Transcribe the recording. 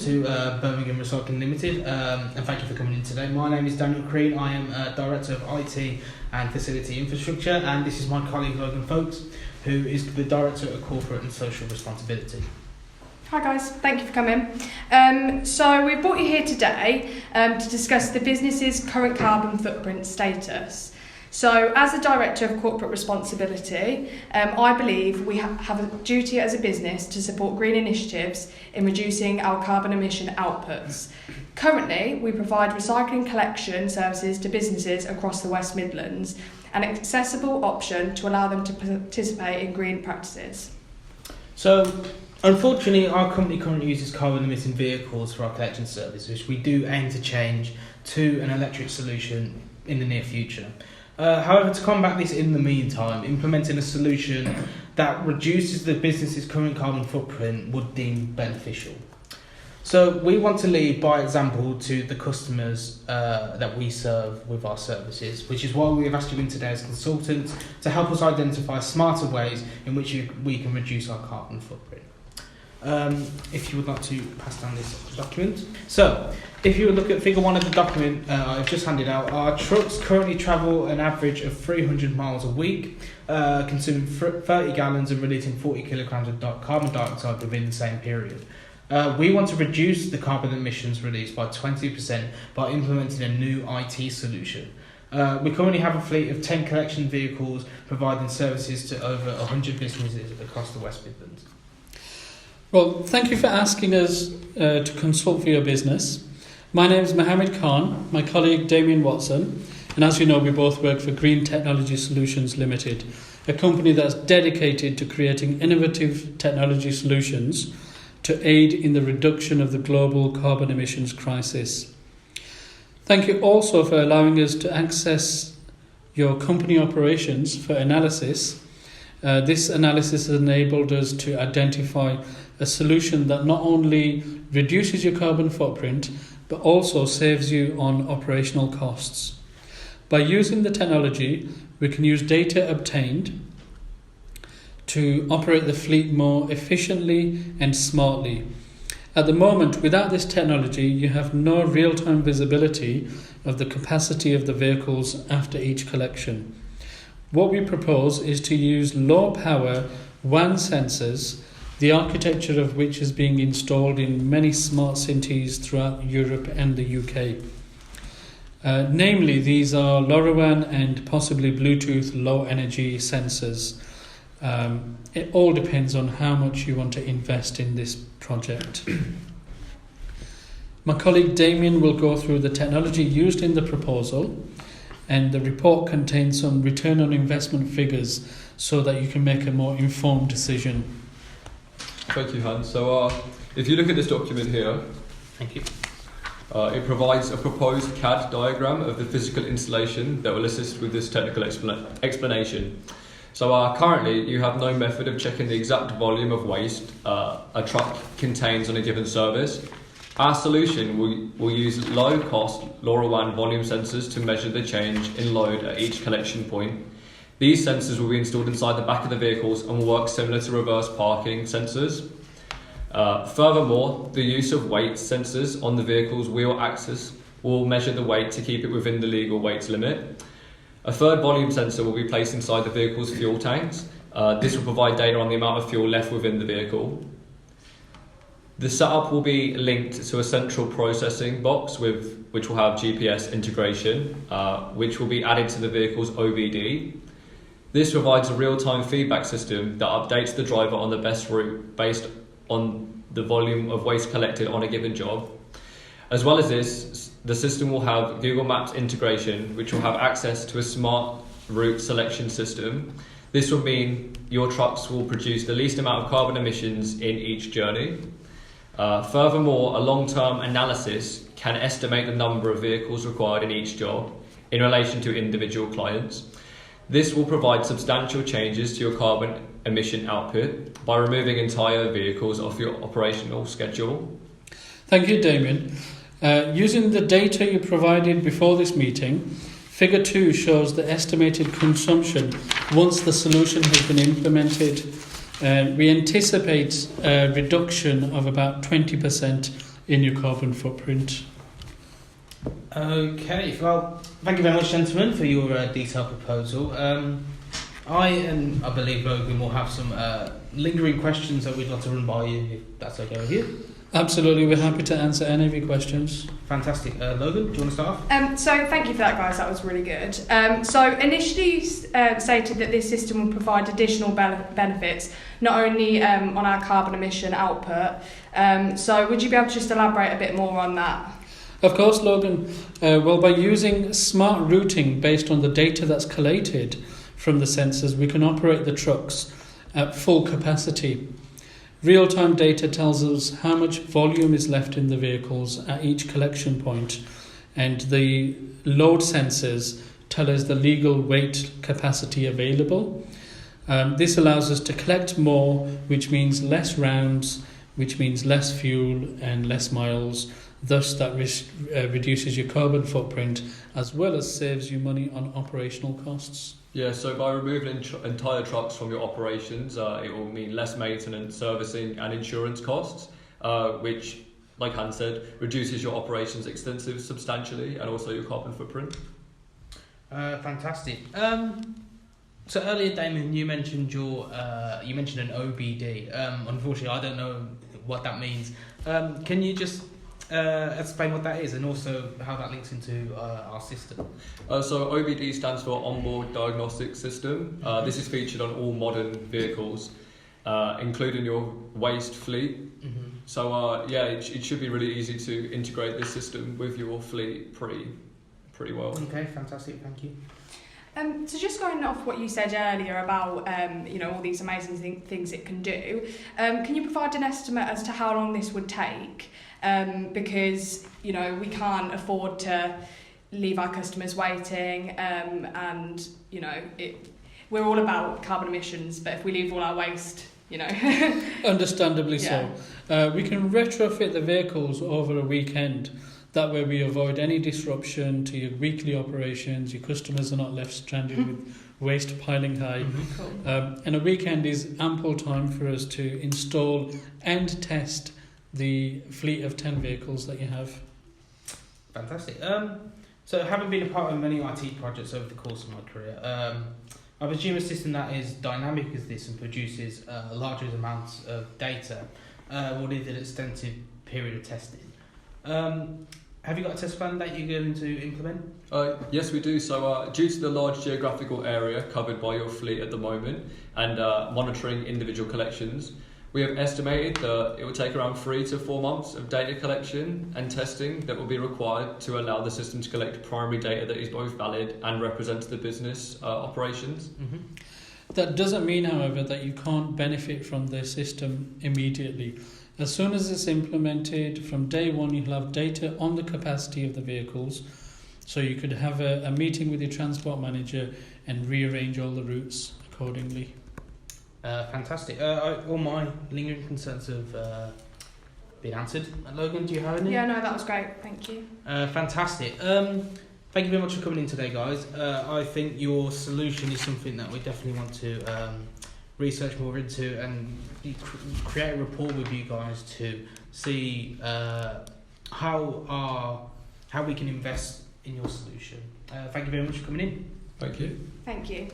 to Birmingham Recycling Limited, and thank you for coming in today. My name is Daniel Crean. I am Director of IT and Facility Infrastructure, and this is my colleague Logan Folkes, who is the Director of Corporate and Social Responsibility. Hi guys, thank you for coming. So we brought you here today to discuss the business's current carbon footprint status. So as the Director of Corporate Responsibility, I believe we have a duty as a business to support green initiatives in reducing our carbon emission outputs. Currently, we provide recycling collection services to businesses across the West Midlands, an accessible option to allow them to participate in green practices. So, unfortunately, our company currently uses carbon emitting vehicles for our collection service, which we do aim to change to an electric solution in the near future. However, to combat this in the meantime, implementing a solution that reduces the business's current carbon footprint would deem beneficial. So we want to lead by example to the customers that we serve with our services, which is why we have asked you in today as consultants to help us identify smarter ways in which we can reduce our carbon footprint. If you would like to pass down this document. So, if you would look at figure 1 of the document I've just handed out, our trucks currently travel an average of 300 miles a week, consuming 30 gallons and releasing 40 kilograms of carbon dioxide within the same period. We want to reduce the carbon emissions released by 20% by implementing a new IT solution. We currently have a fleet of 10 collection vehicles providing services to over 100 businesses across the West Midlands. Well, thank you for asking us to consult for your business. My name is Mohammed Khan, my colleague Damien Watson, and as you know, we both work for Green Technology Solutions Limited, a company that's dedicated to creating innovative technology solutions to aid in the reduction of the global carbon emissions crisis. Thank you also for allowing us to access your company operations for analysis. This analysis has enabled us to identify a solution that not only reduces your carbon footprint, but also saves you on operational costs. By using the technology, we can use data obtained to operate the fleet more efficiently and smartly. At the moment, without this technology, you have no real-time visibility of the capacity of the vehicles after each collection. What we propose is to use low-power WAN sensors, the architecture of which is being installed in many smart cities throughout Europe and the UK. Namely, these are LoRaWAN and possibly Bluetooth low-energy sensors. It all depends on how much you want to invest in this project. My colleague Damien will go through the technology used in the proposal, and the report contains some return on investment figures so that you can make a more informed decision. Thank you, Hans. So if you look at this document here, Thank you. It provides a proposed CAD diagram of the physical installation that will assist with this technical explanation. So currently you have no method of checking the exact volume of waste a truck contains on a given service. Our solution will use low-cost LoRaWAN volume sensors to measure the change in load at each collection point. These sensors will be installed inside the back of the vehicles and will work similar to reverse parking sensors. Furthermore, the use of weight sensors on the vehicle's wheel axis will measure the weight to keep it within the legal weight limit. A third volume sensor will be placed inside the vehicle's fuel tanks. This will provide data on the amount of fuel left within the vehicle. The setup will be linked to a central processing box which will have GPS integration, which will be added to the vehicle's OBD. This provides a real-time feedback system that updates the driver on the best route based on the volume of waste collected on a given job. As well as this, the system will have Google Maps integration, which will have access to a smart route selection system. This will mean your trucks will produce the least amount of carbon emissions in each journey. Furthermore, a long-term analysis can estimate the number of vehicles required in each job in relation to individual clients. This will provide substantial changes to your carbon emission output by removing entire vehicles off your operational schedule. Thank you, Damien. Using the data you provided before this meeting, Figure 2 shows the estimated consumption once the solution has been implemented. We anticipate a reduction of about 20% in your carbon footprint. Okay, well, thank you very much, gentlemen, for your detailed proposal. I believe Logan will have some lingering questions that we'd like to run by you, if that's okay with you. Absolutely, we're happy to answer any of your questions. Fantastic. Logan, do you want to start off? So thank you for that, guys. That was really good. So initially stated that this system will provide additional benefits, not only on our carbon emission output. So would you be able to just elaborate a bit more on that? Of course, Logan. Well, by using smart routing based on the data that's collated from the sensors, we can operate the trucks at full capacity. Real-time data tells us how much volume is left in the vehicles at each collection point, and the load sensors tell us the legal weight capacity available. This allows us to collect more, which means less rounds, which means less fuel and less miles. Thus, that reduces your carbon footprint as well as saves you money on operational costs. Yeah, so by removing entire trucks from your operations, it will mean less maintenance, servicing and insurance costs, which, like Hans said, reduces your operations extensive substantially and also your carbon footprint. Fantastic. So earlier, Damien, you mentioned you mentioned an OBD. Unfortunately, I don't know what that means. Can you just explain what that is and also how that links into our system? So OBD stands for Onboard Diagnostic System. This is featured on all modern vehicles, including your waste fleet. Mm-hmm. So it should be really easy to integrate this system with your fleet pretty well. Okay, fantastic, thank you. So just going off what you said earlier about all these amazing things it can do, can you provide an estimate as to how long this would take? Because we can't afford to leave our customers waiting, and we're all about carbon emissions, but if we leave all our waste, Understandably Yeah. so. We can retrofit the vehicles over a weekend. That way we avoid any disruption to your weekly operations. Your customers are not left stranded with waste piling high. Mm-hmm. Cool. And a weekend is ample time for us to install and test the fleet of 10 vehicles that you have. Fantastic. So having been a part of many IT projects over the course of my career, I presume a system that is dynamic as this and produces larger amounts of data will need an extensive period of testing. Have you got a test plan that you're going to implement? Yes, we do. So due to the large geographical area covered by your fleet at the moment and monitoring individual collections, we have estimated that it will take around 3 to 4 months of data collection and testing that will be required to allow the system to collect primary data that is both valid and represents the business operations. Mm-hmm. That doesn't mean, however, that you can't benefit from the system immediately. As soon as it's implemented, from day one, you'll have data on the capacity of the vehicles. So you could have a meeting with your transport manager and rearrange all the routes accordingly. Fantastic. All my lingering concerns have been answered. Logan, do you have any? Yeah, no, that was great. Thank you. Fantastic. Thank you very much for coming in today, guys. I think your solution is something that we definitely want to research more into and create a rapport with you guys to see how we can invest in your solution. Thank you very much for coming in. Thank you. Thank you.